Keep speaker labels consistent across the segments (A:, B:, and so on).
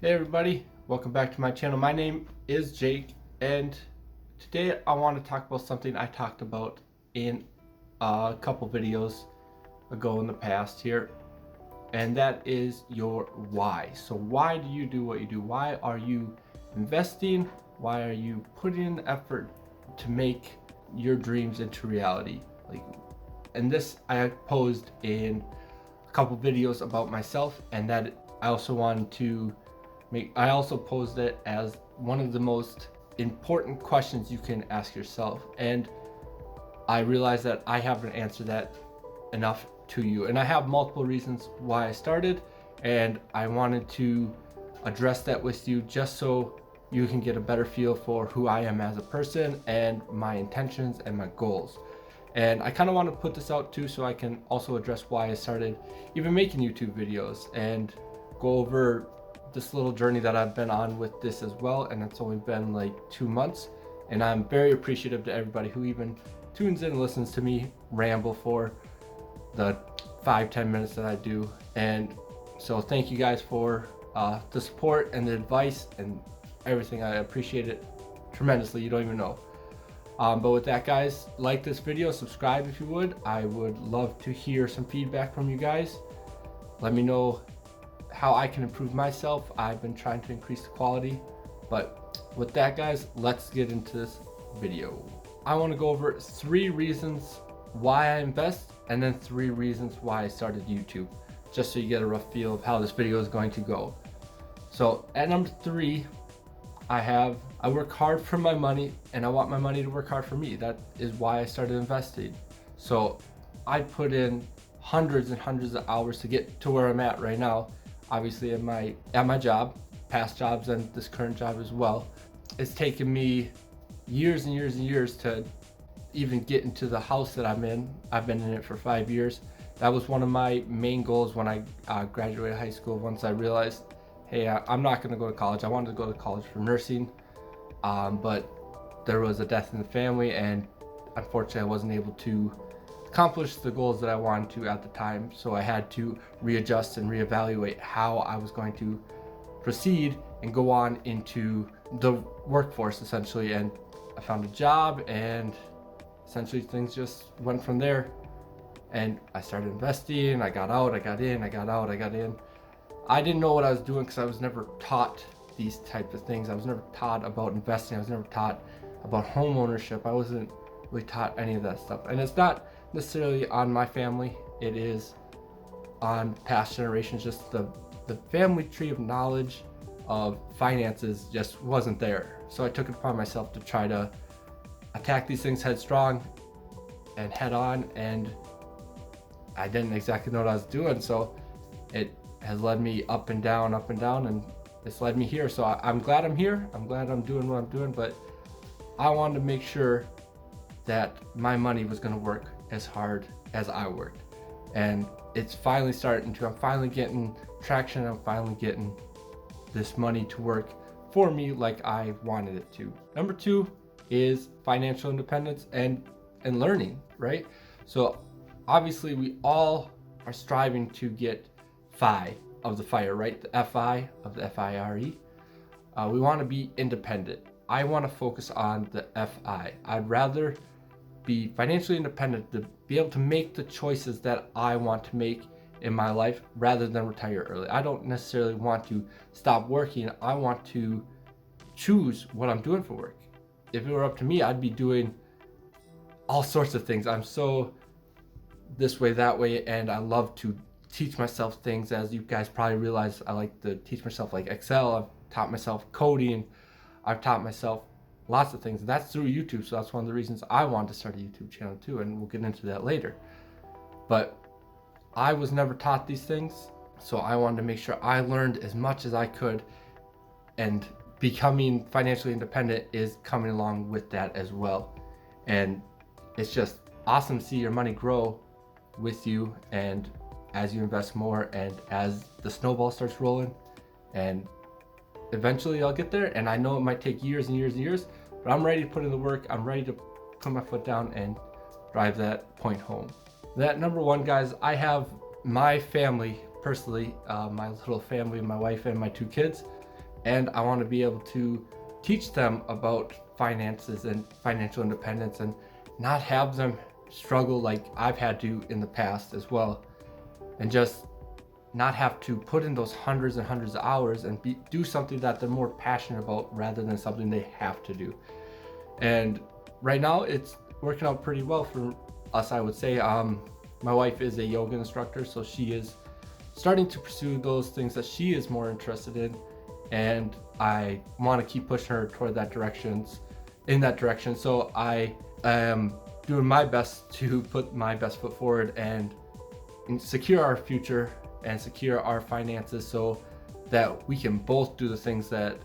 A: Hey everybody, welcome back to my channel. My name is Jake, and today I want to talk about something I talked about in a couple videos ago in the past here, and that is your why. So why do you do what you do? Why are you investing? Why are you putting in the effort to make your dreams into reality? And this I posed in a couple videos about myself, and that I also wanted to I also posed it as one of the most important questions you can ask yourself. And I realized that I haven't answered that enough to you. And I have multiple reasons why I started, and I wanted to address that with you just so you can get a better feel for who I am as a person and my intentions and my goals. And I kind of want to put this out too so I can also address why I started even making YouTube videos and go over this little journey that I've been on with this as well. And it's only been like 2 months, and I'm very appreciative to everybody who even tunes in and listens to me ramble for the 5-10 minutes that I do. And so thank you guys for the support and the advice and everything. I appreciate it tremendously. You don't even know. But with that, guys, like this video, subscribe if you would. I would love to hear some feedback from you guys. Let me know how I can improve myself. I've been trying to increase the quality. But with that, guys, let's get into this video. I want to go over 3 reasons why I invest, and then 3 reasons why I started YouTube, just so you get a rough feel of how this video is going to go. So at number 3, I work hard for my money, and I want my money to work hard for me. That is why I started investing. So I put in hundreds and hundreds of hours to get to where I'm at right now. Obviously at my job, past jobs, and this current job as well. It's taken me years and years and years to even get into the house that I'm in. I've been in it for 5 years. That was one of my main goals when I graduated high school. Once I realized, hey, I'm not going to go to college. I wanted to go to college for nursing, but there was a death in the family, and unfortunately I wasn't able to accomplish the goals that I wanted to at the time. So I had to readjust and reevaluate how I was going to proceed and go on into the workforce essentially. And I found a job, and essentially things just went from there. And I started investing. I got out, I got in, I got out, I got in. I didn't know what I was doing because I was never taught these types of things. I was never taught about investing. I was never taught about home ownership. I wasn't really taught any of that stuff. And it's not necessarily on my family. It is on past generations. Just the family tree of knowledge of finances just wasn't there. So I took it upon myself to try to attack these things headstrong and head on, and I didn't exactly know what I was doing. So it has led me up and down, and it's led me here. So I'm glad I'm here. I'm glad I'm doing what I'm doing, but I wanted to make sure that my money was going to work as hard as I worked. And it's finally starting to. I'm finally getting traction. I'm finally getting this money to work for me like I wanted it to. Number 2 is financial independence and learning, right? So obviously we all are striving to get FI of the fire, right? The FI of the FIRE. We want to be independent. I want to focus on the FI. I'd rather be financially independent, to be able to make the choices that I want to make in my life rather than retire early. I don't necessarily want to stop working. I want to choose what I'm doing for work. If it were up to me, I'd be doing all sorts of things. I'm so this way, that way, and I love to teach myself things. As you guys probably realize, I like to teach myself like Excel. I've taught myself coding. I've taught myself lots of things. That's through YouTube. So that's one of the reasons I wanted to start a YouTube channel too. And we'll get into that later. But I was never taught these things. So I wanted to make sure I learned as much as I could. And becoming financially independent is coming along with that as well. And it's just awesome to see your money grow with you, and as you invest more, and as the snowball starts rolling, and eventually I'll get there. And I know it might take years and years and years, but I'm ready to put in the work. I'm ready to put my foot down and drive that point home. That number 1, guys, I have my family personally, my little family, my wife and my 2 kids. and I want to be able to teach them about finances and financial independence and not have them struggle like I've had to in the past as well, and just not have to put in those hundreds and hundreds of hours and do something that they're more passionate about rather than something they have to do. And right now it's working out pretty well for us, I would say. My wife is a yoga instructor, so she is starting to pursue those things that she is more interested in, and I want to keep pushing her toward in that direction. So I am doing my best to put my best foot forward and secure our future and secure our finances so that we can both do the things that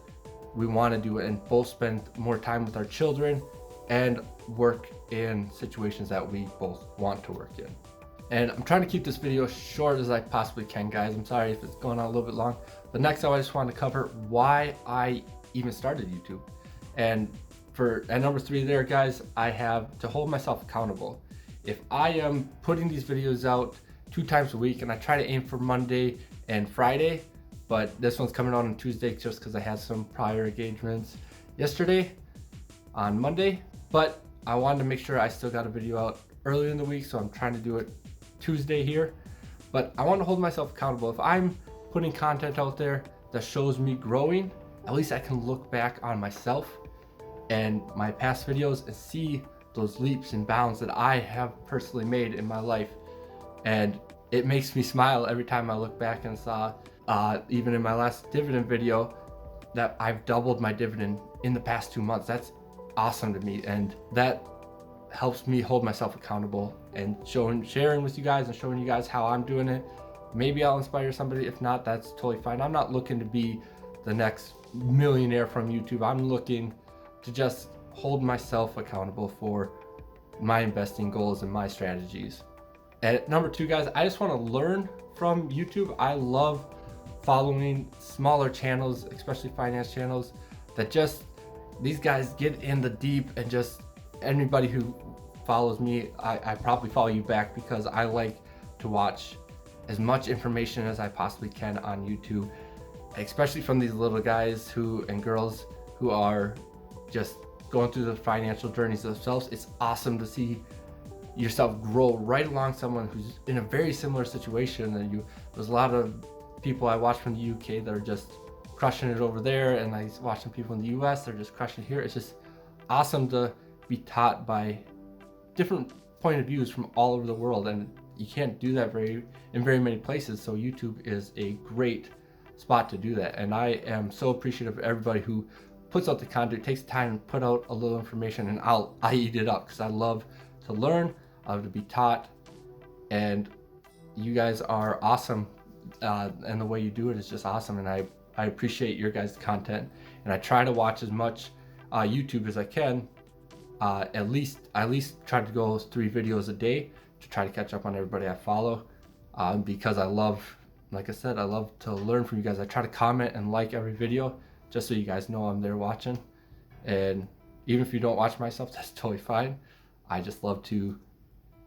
A: we want to do and both spend more time with our children and work in situations that we both want to work in. And I'm trying to keep this video short as I possibly can, guys. I'm sorry if it's going on a little bit long. But next I just wanted to cover why I even started YouTube. And at number 3 there, guys, I have to hold myself accountable. If I am putting these videos out 2 times a week, and I try to aim for Monday and Friday, but this one's coming out on Tuesday just because I had some prior engagements yesterday on Monday. But I wanted to make sure I still got a video out earlier in the week, so I'm trying to do it Tuesday here. But I want to hold myself accountable. If I'm putting content out there that shows me growing, at least I can look back on myself and my past videos and see those leaps and bounds that I have personally made in my life. And it makes me smile every time I look back and saw, even in my last dividend video, that I've doubled my dividend in the past 2 months. That's awesome to me, and that helps me hold myself accountable and sharing with you guys and showing you guys how I'm doing it. Maybe I'll inspire somebody. If not, that's totally fine. I'm not looking to be the next millionaire from YouTube. I'm looking to just hold myself accountable for my investing goals and my strategies. At number 2, guys, I just want to learn from YouTube. I love following smaller channels, especially finance channels, that just, these guys get in the deep, and just anybody who follows me, I probably follow you back because I like to watch as much information as I possibly can on YouTube, especially from these little guys and girls who are just going through the financial journeys themselves. It's awesome to see yourself grow right along someone who's in a very similar situation than you. There's a lot of people I watch from the UK that are just crushing it over there, and I watch some people in the US, they're just crushing it here. It's just awesome to be taught by different point of views from all over the world, and you can't do that in very many places. So YouTube is a great spot to do that, and I am so appreciative of everybody who puts out the content, takes time to put out a little information, and I eat it up because I love to learn, I love to be taught, and you guys are awesome, and the way you do it is just awesome, and I appreciate your guys' content, and I try to watch as much YouTube as I can. At least try to go 3 videos a day to try to catch up on everybody I follow, because I love, like I said, I love to learn from you guys. I try to comment and like every video just so you guys know I'm there watching, and even if you don't watch myself, that's totally fine. I just love to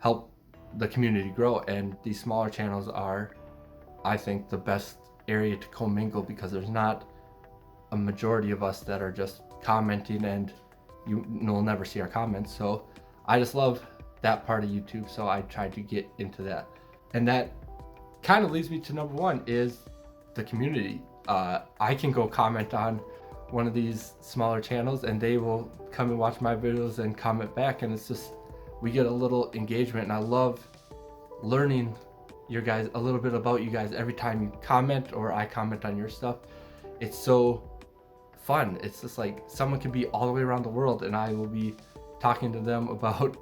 A: help the community grow, and these smaller channels are, I think, the best area to commingle, because there's not a majority of us that are just commenting, and you'll never see our comments. So I just love that part of YouTube, so I tried to get into that. And that kind of leads me to number 1, is the community. I can go comment on one of these smaller channels and they will come and watch my videos and comment back, and it's just, we get a little engagement, and I love learning a little bit about you guys every time you comment or I comment on your stuff. It's so fun. It's just like someone could be all the way around the world and I will be talking to them about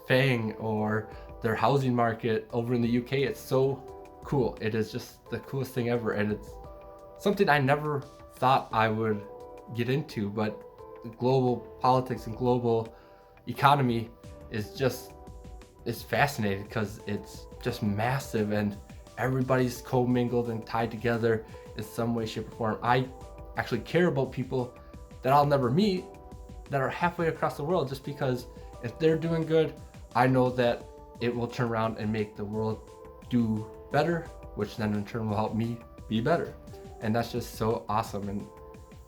A: Fang or their housing market over in the UK. It's so cool. It is just the coolest thing ever, and it's something I never thought I would get into, but global politics and global economy is just, it's fascinating because it's just massive and everybody's commingled and tied together in some way, shape, or form. I actually care about people that I'll never meet that are halfway across the world, just because if they're doing good, I know that it will turn around and make the world do better, which then in turn will help me be better. and that's just so awesome. And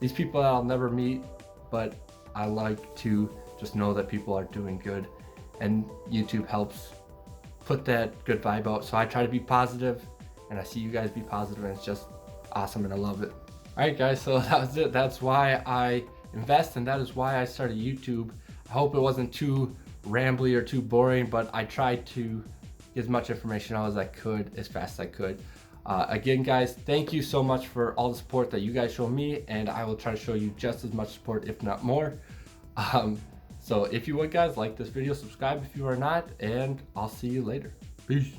A: these people I'll never meet, but I like to just know that people are doing good, and YouTube helps put that good vibe out. So I try to be positive, and I see you guys be positive, and it's just awesome, and I love it. All right, guys, so that was it. That's why I invest, and that is why I started YouTube. I hope it wasn't too rambly or too boring, but I tried to get as much information out as I could, as fast as I could. Again, guys, thank you so much for all the support that you guys show me, and I will try to show you just as much support, if not more. So if you would, guys, like this video, subscribe if you are not, and I'll see you later. Peace.